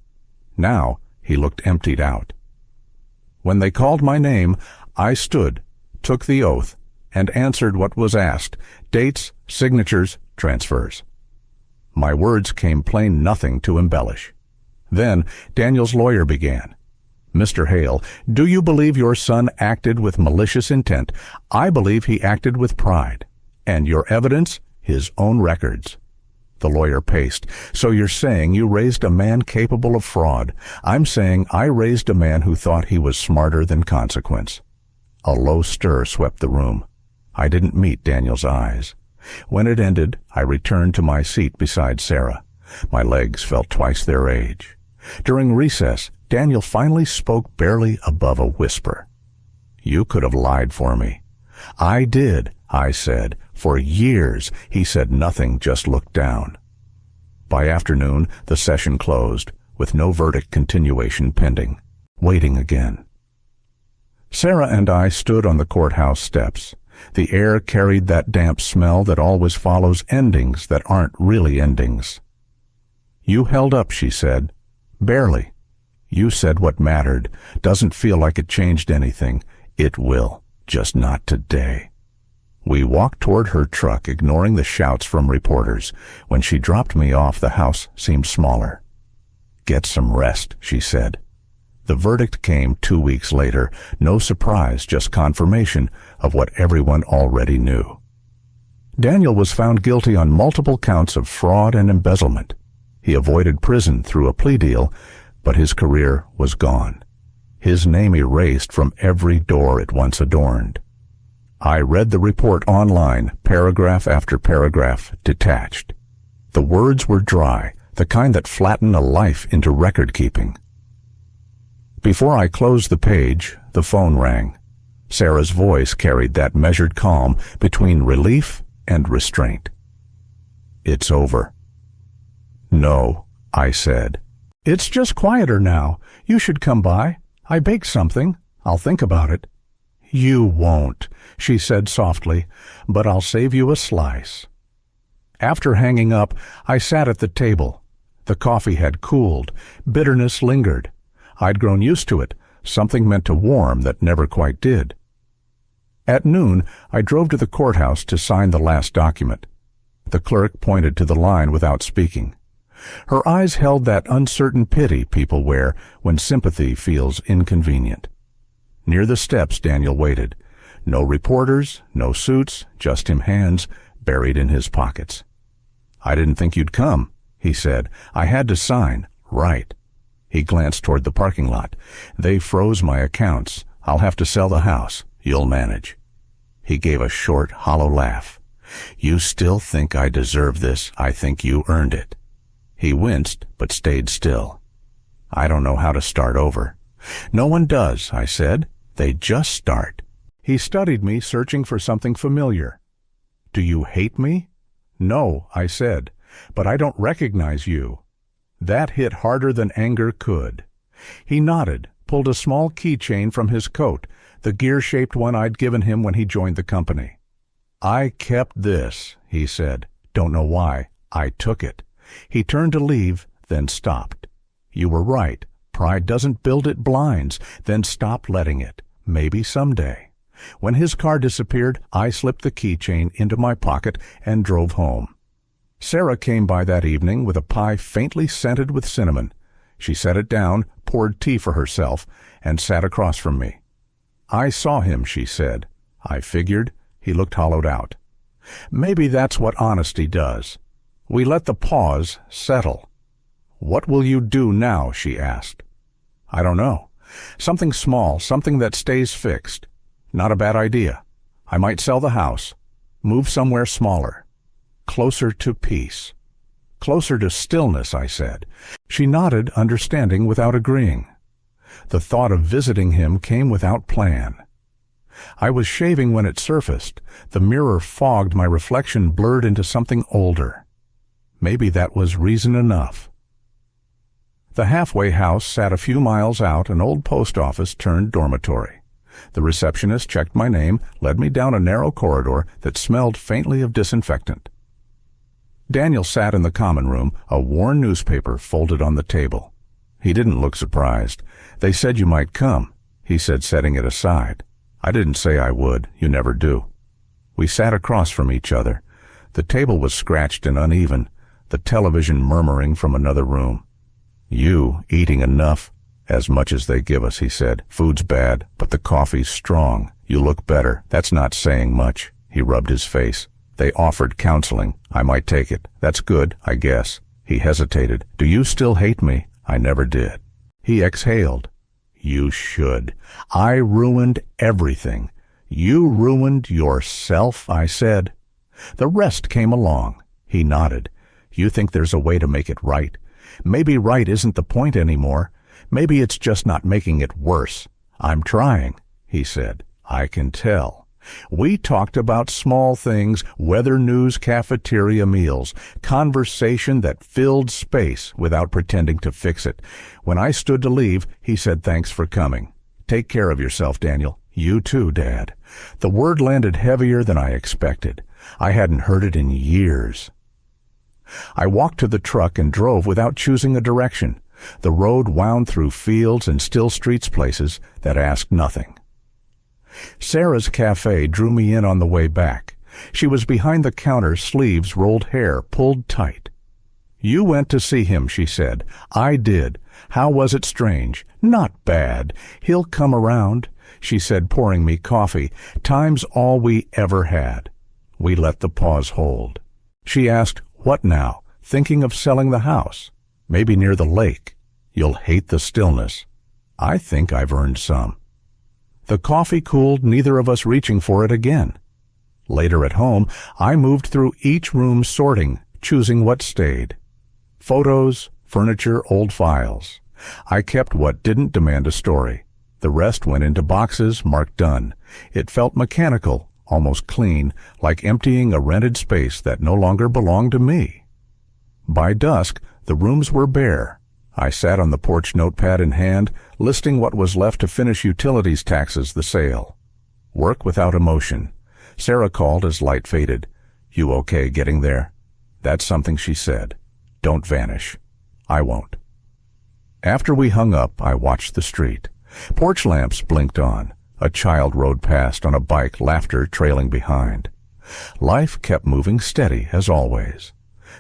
Now, he looked emptied out. When they called my name, I stood, took the oath, and answered what was asked: dates, signatures, transfers. My words came plain nothing to embellish. Then Daniel's lawyer began. Mr. Hale, do you believe your son acted with malicious intent? I believe he acted with pride. And your evidence? His own records. The lawyer paced. So you're saying you raised a man capable of fraud. I'm saying I raised a man who thought he was smarter than consequence. A low stir swept the room. I didn't meet Daniel's eyes. When it ended, I returned to my seat beside Sarah. My legs felt twice their age. During recess, Daniel finally spoke barely above a whisper. You could have lied for me. I did, I said. For years, he said nothing, just looked down. By afternoon, the session closed, with no verdict continuation pending. Waiting again. Sarah and I stood on the courthouse steps. The air carried that damp smell that always follows endings that aren't really endings. You held up, she said. Barely. You said what mattered. Doesn't feel like it changed anything. It will, just not today. We walked toward her truck, ignoring the shouts from reporters. When she dropped me off, the house seemed smaller. Get some rest, she said. The verdict came 2 weeks later. No surprise, just confirmation of what everyone already knew. Daniel was found guilty on multiple counts of fraud and embezzlement. He avoided prison through a plea deal, but his career was gone. His name erased from every door it once adorned. I read the report online, paragraph after paragraph, detached. The words were dry, the kind that flatten a life into record-keeping. Before I closed the page, the phone rang. Sarah's voice carried that measured calm between relief and restraint. It's over. No, I said. It's just quieter now. You should come by. I baked something. I'll think about it. You won't, she said softly, but I'll save you a slice. After hanging up, I sat at the table. The coffee had cooled. Bitterness lingered. I'd grown used to it. Something meant to warm that never quite did. At noon, I drove to the courthouse to sign the last document. The clerk pointed to the line without speaking. Her eyes held that uncertain pity people wear when sympathy feels inconvenient. Near the steps, Daniel waited. No reporters, no suits, just him, hands buried in his pockets. I didn't think you'd come, he said. I had to sign. Right. He glanced toward the parking lot. They froze my accounts. I'll have to sell the house. You'll manage. He gave a short, hollow laugh. You still think I deserve this? I think you earned it. He winced, but stayed still. I don't know how to start over. No one does, I said. They just start. He studied me, searching for something familiar. Do you hate me? No, I said, but I don't recognize you. That hit harder than anger could. He nodded, pulled a small keychain from his coat, the gear-shaped one I'd given him when he joined the company. "I kept this," he said. "Don't know why. I took it." He turned to leave, then stopped. "You were right. Pride doesn't build it blinds, then stop letting it. Maybe someday." When his car disappeared, I slipped the keychain into my pocket and drove home. Sarah came by that evening with a pie faintly scented with cinnamon. She set it down, poured tea for herself, and sat across from me. "I saw him," she said. I figured. He looked hollowed out. Maybe that's what honesty does. We let the pause settle. "What will you do now?" she asked. "I don't know. Something small, something that stays fixed. Not a bad idea. I might sell the house, move somewhere smaller, closer to peace." "Closer to stillness," I said. She nodded, understanding without agreeing. The thought of visiting him came without plan. I was shaving when it surfaced. The mirror fogged, my reflection blurred into something older. Maybe that was reason enough. The halfway house sat a few miles out, an old post office turned dormitory. The receptionist checked my name, led me down a narrow corridor that smelled faintly of disinfectant. Daniel sat in the common room, a worn newspaper folded on the table. He didn't look surprised. "They said you might come," he said, setting it aside. "I didn't say I would. You never do." We sat across from each other. The table was scratched and uneven, the television murmuring from another room. "You eating enough?" "As much as they give us," he said. "Food's bad, but the coffee's strong. You look better. That's not saying much." He rubbed his face. "They offered counseling. I might take it. That's good, I guess." He hesitated. "Do you still hate me?" "I never did." He exhaled. "You should. I ruined everything." "You ruined yourself," I said. The rest came along. He nodded. "You think there's a way to make it right? Maybe right isn't the point anymore. Maybe it's just not making it worse." "I'm trying," he said. "I can tell." We talked about small things, weather news, cafeteria meals, conversation that filled space without pretending to fix it. When I stood to leave, he said, "Thanks for coming. Take care of yourself, Daniel." "You too, Dad." The word landed heavier than I expected. I hadn't heard it in years. I walked to the truck and drove without choosing a direction. The road wound through fields and still streets, places that asked nothing. Sarah's cafe drew me in on the way back. She was behind the counter, sleeves, rolled hair, pulled tight. "You went to see him," she said. "I did. How was it strange?" "Not bad. He'll come around," she said, pouring me coffee. "Time's all we ever had." We let the pause hold. She asked, "What now?" "Thinking of selling the house. Maybe near the lake. You'll hate the stillness." "I think I've earned some." The coffee cooled, neither of us reaching for it again. Later at home, I moved through each room, sorting, choosing what stayed. Photos, furniture, old files. I kept what didn't demand a story. The rest went into boxes marked done. It felt mechanical, almost clean, like emptying a rented space that no longer belonged to me. By dusk, the rooms were bare. I sat on the porch, notepad in hand, listing what was left to finish utilities, taxes, the sale. Work without emotion. Sarah called as light faded. "You okay getting there?" "That's something," she said. "Don't vanish." "I won't." After we hung up, I watched the street. Porch lamps blinked on. A child rode past on a bike, laughter trailing behind. Life kept moving steady, as always.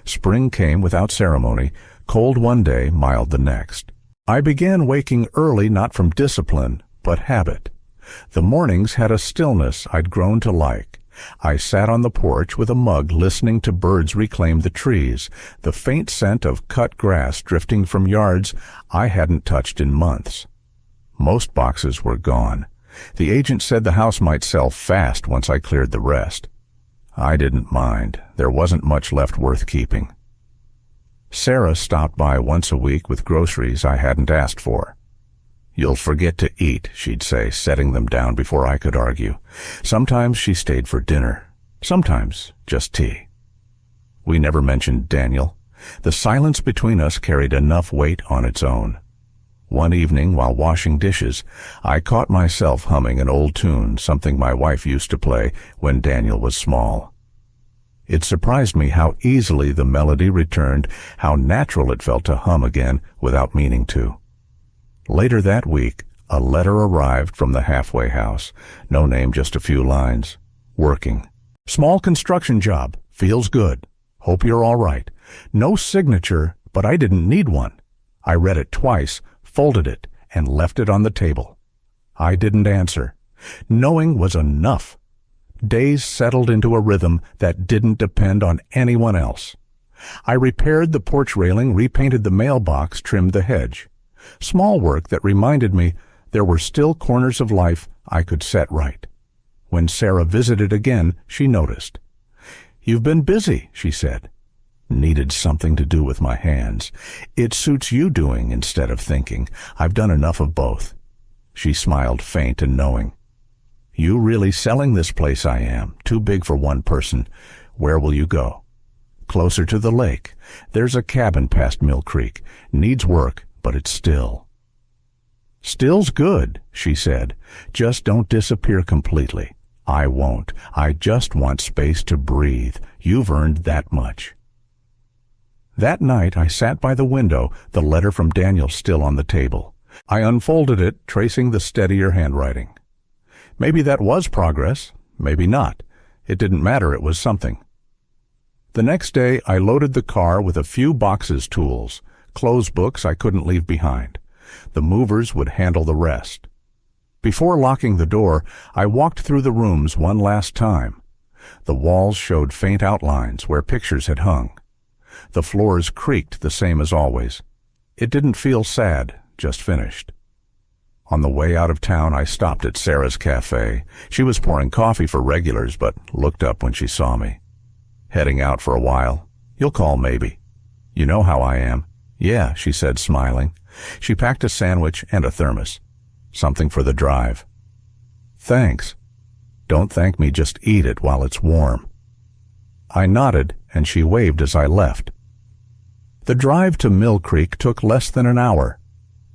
Spring came without ceremony, cold one day, mild the next. I began waking early, not from discipline, but habit. The mornings had a stillness I'd grown to like. I sat on the porch with a mug, listening to birds reclaim the trees, the faint scent of cut grass drifting from yards I hadn't touched in months. Most boxes were gone. The agent said the house might sell fast once I cleared the rest. I didn't mind. There wasn't much left worth keeping. Sarah stopped by once a week with groceries I hadn't asked for. "You'll forget to eat," she'd say, setting them down before I could argue. Sometimes she stayed for dinner. Sometimes just tea. We never mentioned Daniel. The silence between us carried enough weight on its own. One evening, while washing dishes, I caught myself humming an old tune, something my wife used to play when Daniel was small. It surprised me how easily the melody returned, how natural it felt to hum again without meaning to. Later that week, a letter arrived from the halfway house. No name, just a few lines. Working. Small construction job. Feels good. Hope you're all right. No signature, but I didn't need one. I read it twice, folded it, and left it on the table. I didn't answer. Knowing was enough. Days settled into a rhythm that didn't depend on anyone else. I repaired the porch railing, repainted the mailbox, trimmed the hedge. Small work that reminded me there were still corners of life I could set right. When Sarah visited again, she noticed. "You've been busy," she said. Needed something to do with my hands. "It suits you doing instead of thinking. I've done enough of both." She smiled, faint and knowing. "You really selling this place?" "I am. Too big for one person. Where will you go?" "Closer to the lake. There's a cabin past Mill Creek. Needs work, but it's still." "Still's good," she said. "Just don't disappear completely." "I won't. I just want space to breathe. You've earned that much." That night I sat by the window, the letter from Daniel still on the table. I unfolded it, tracing the steadier handwriting. Maybe that was progress, maybe not. It didn't matter, it was something. The next day I loaded the car with a few boxes tools, clothes books I couldn't leave behind. The movers would handle the rest. Before locking the door, I walked through the rooms one last time. The walls showed faint outlines where pictures had hung. The floors creaked the same as always. It didn't feel sad, just finished. On the way out of town, I stopped at Sarah's cafe. She was pouring coffee for regulars, but looked up when she saw me. "Heading out for a while? You'll call maybe." "You know how I am." "Yeah," she said, smiling. She packed a sandwich and a thermos. "Something for the drive." "Thanks." "Don't thank me, just eat it while it's warm." I nodded, and she waved as I left. The drive to Mill Creek took less than an hour.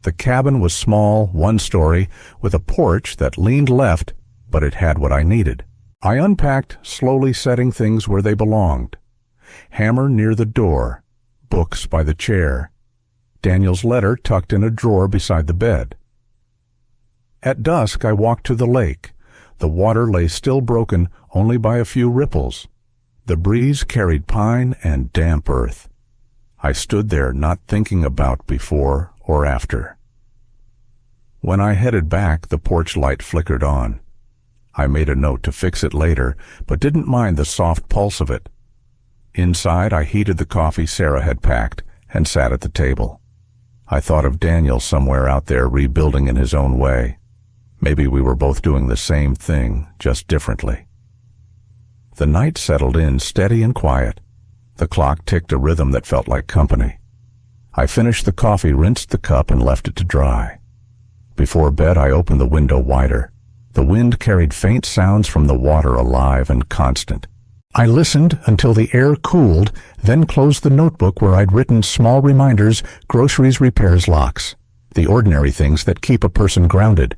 The cabin was small, one story, with a porch that leaned left, but it had what I needed. I unpacked, slowly setting things where they belonged. Hammer near the door, books by the chair, Daniel's letter tucked in a drawer beside the bed. At dusk I walked to the lake. The water lay still broken only by a few ripples. The breeze carried pine and damp earth. I stood there not thinking about before or after. When I headed back, the porch light flickered on. I made a note to fix it later, but didn't mind the soft pulse of it. Inside, I heated the coffee Sarah had packed and sat at the table. I thought of Daniel somewhere out there rebuilding in his own way. Maybe we were both doing the same thing, just differently. The night settled in steady and quiet. The clock ticked a rhythm that felt like company. I finished the coffee, rinsed the cup, and left it to dry. Before bed, I opened the window wider. The wind carried faint sounds from the water, alive and constant. I listened until the air cooled, then closed the notebook where I'd written small reminders, groceries, repairs, locks. The ordinary things that keep a person grounded.